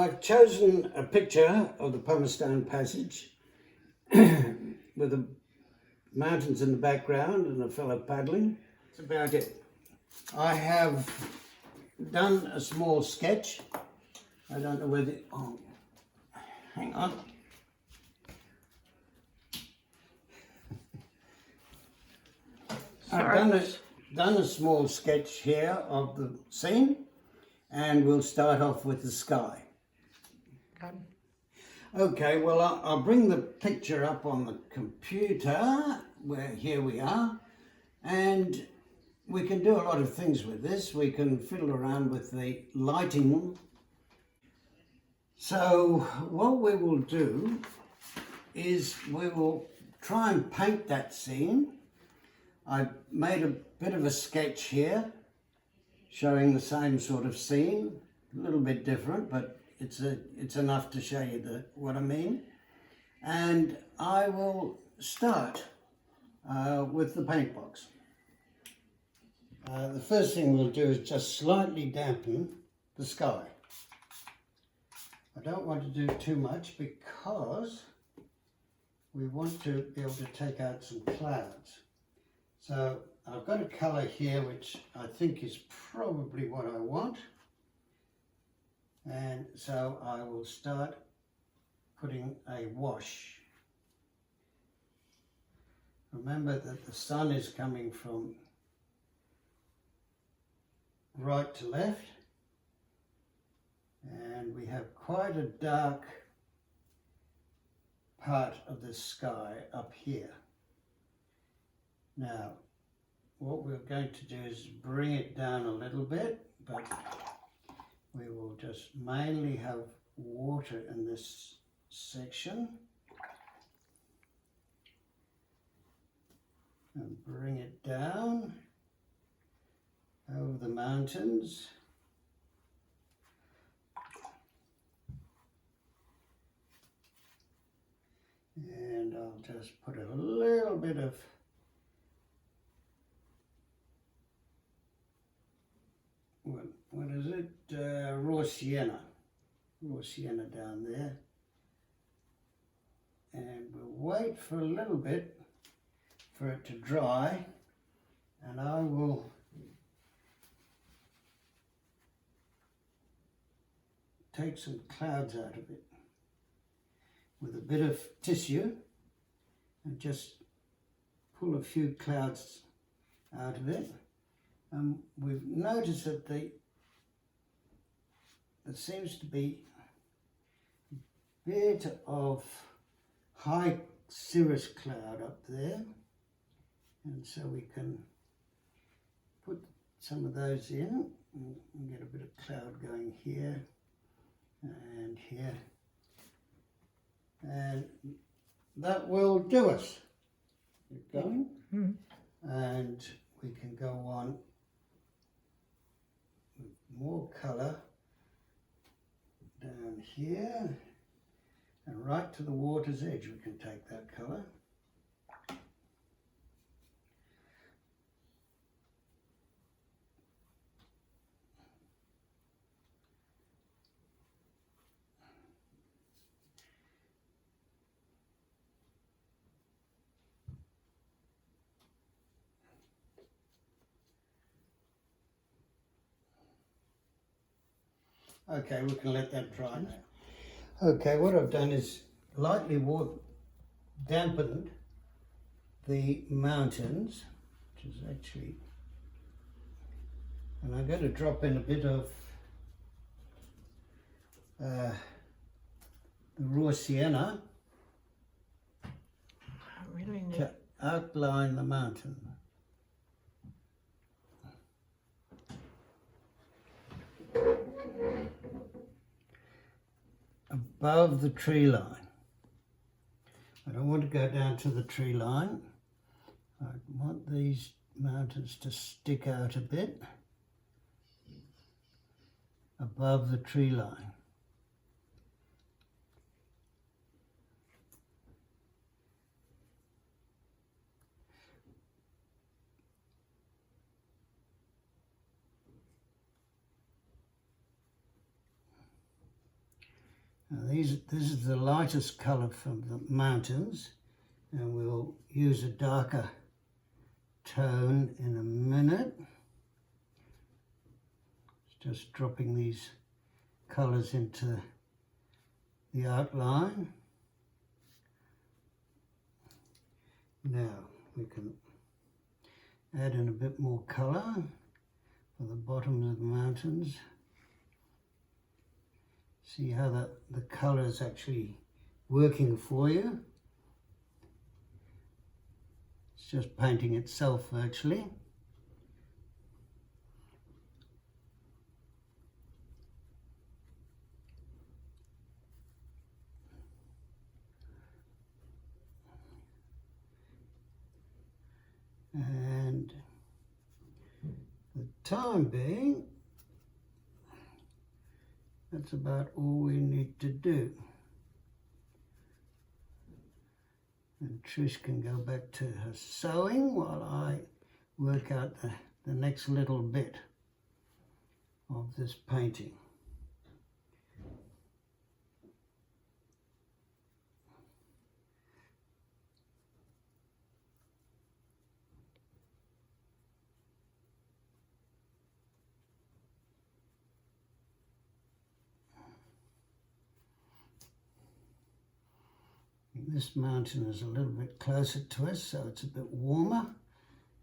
I've chosen a picture of the Palestine Passage with the mountains in the background and a fellow paddling. That's about it. I have done a small sketch. I don't know whether... Oh, hang on. I've done a small sketch here of the scene, and we'll start off with the sky. Okay, well, I'll bring the picture up on the computer, where here we are, and we can do a lot of things with this. We can fiddle around with the lighting. So what we will do is we will try and paint that scene. I've made a bit of a sketch here showing the same sort of scene, a little bit different, but it's enough to show you what I mean. And I will start with the paint box. The first thing we'll do is just slightly dampen the sky. I don't want to do too much because we want to be able to take out some clouds. So I've got a colour here which I think is probably what I want. And so I will start putting a wash. Remember that the sun is coming from right to left, and we have quite a dark part of the sky up here. Now, what we're going to do is bring it down a little bit, but we will just mainly have water in this section and bring it down over the mountains. And I'll just put a little bit of what is it? Raw sienna down there. And we'll wait for a little bit for it to dry, and I will take some clouds out of it with a bit of tissue and just pull a few clouds out of it. We've noticed that there seems to be a bit of high cirrus cloud up there, and so we can put some of those in and get a bit of cloud going here and here, and that will do us. Keep going. And we can go on with more colour down here, and right to the water's edge we can take that colour. Okay, we can let that dry now. Okay, what I've done is lightly dampened the mountains, which is actually, and I'm going to drop in a bit of the raw sienna to outline the mountain. Above the tree line. I don't want to go down to the tree line. I want these mountains to stick out a bit above the tree line. Now this is the lightest colour from the mountains, and we'll use a darker tone in a minute. Just dropping these colours into the outline. Now we can add in a bit more colour for the bottoms of the mountains. See how the colour is actually working for you. It's just painting itself virtually. And the time being, that's about all we need to do. And Trish can go back to her sewing while I work out the next little bit of this painting. This mountain is a little bit closer to us, so it's a bit warmer.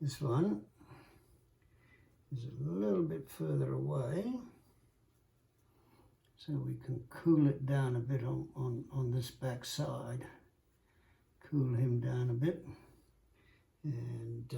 This one is a little bit further away, so we can cool it down a bit on this back side. Cool him down a bit, and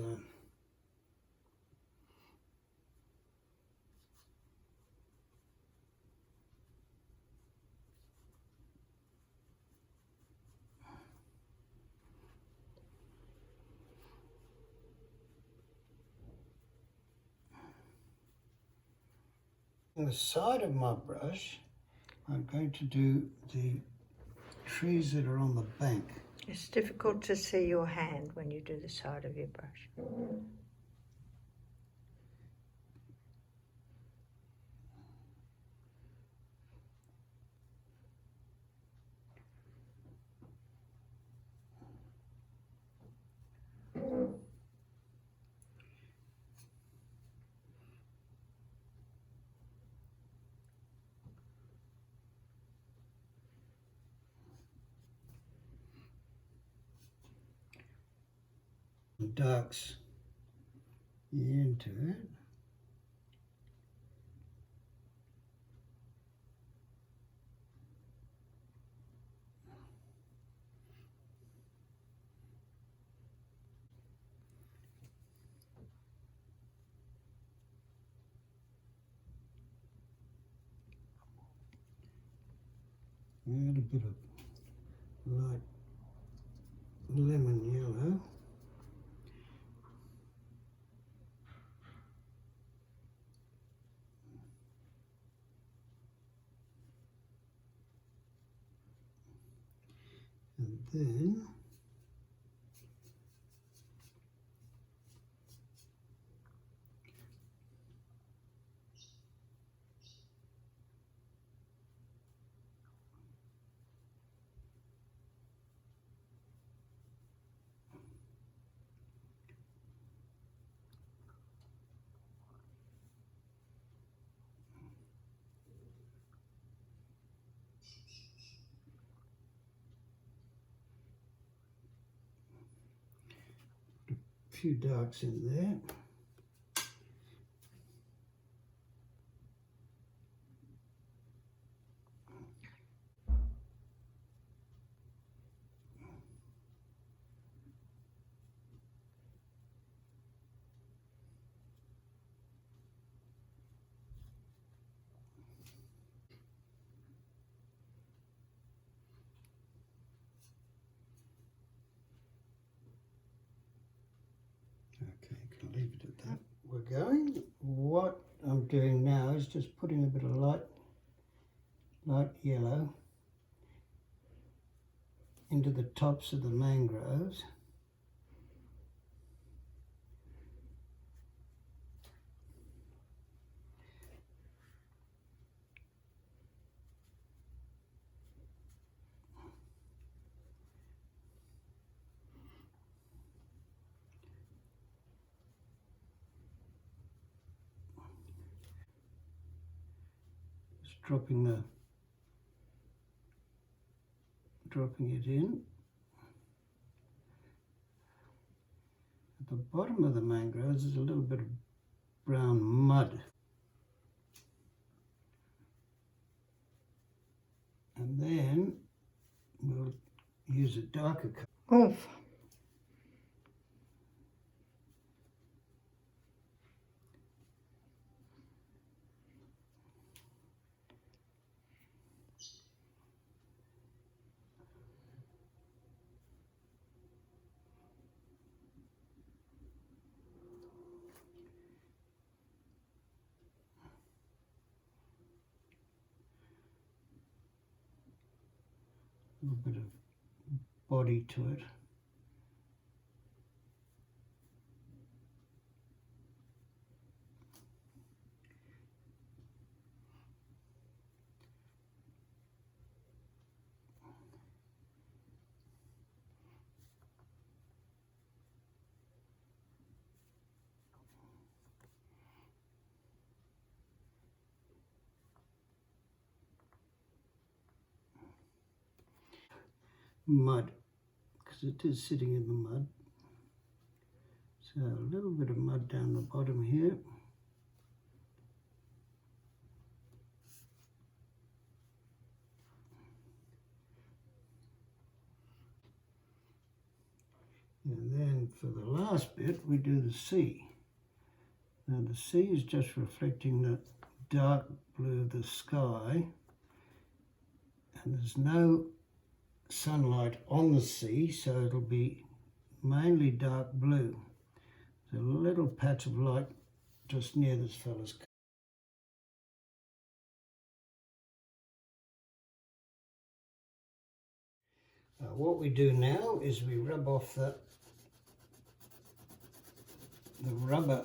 on the side of my brush, I'm going to do the trees that are on the bank. It's difficult to see your hand when you do the side of your brush. Darks into it. Add a bit of light lemon yellow. And then a few darks in there. Okay, can leave it at that. We're going. What I'm doing now is just putting a bit of light yellow into the tops of the mangroves. dropping it in. At the bottom of the mangroves is a little bit of brown mud. And then we'll use a darker colour. Oof. A little bit of body to it. Mud, because it is sitting in the mud. So a little bit of mud down the bottom here. And then for the last bit we do the sea. Now the sea is just reflecting the dark blue of the sky, and there's no sunlight on the sea, so it'll be mainly dark blue. There's a little patch of light just near this fella's. What we do now is we rub off the rubber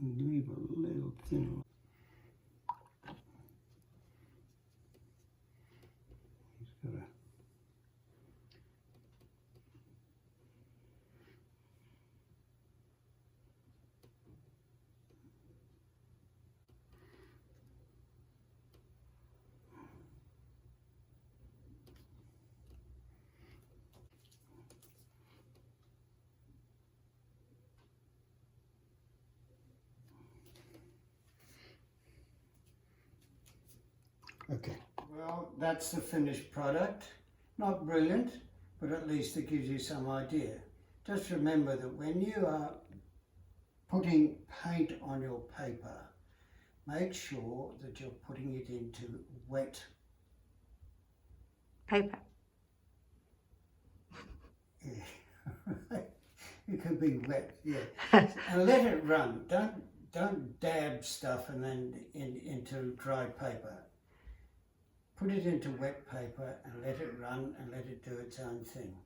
and leave a little thin. He's got a Okay, well that's the finished product. Not brilliant, but at least it gives you some idea. Just remember that when you are putting paint on your paper, make sure that you're putting it into wet Paper. Yeah. It could be wet, yeah. And let it run. Don't dab stuff and then into dry paper. Put it into wet paper and let it run and let it do its own thing.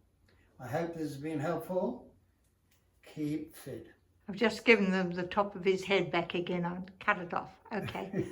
I hope this has been helpful. Keep fit. I've just given them the top of his head back again. I'll cut it off. Okay.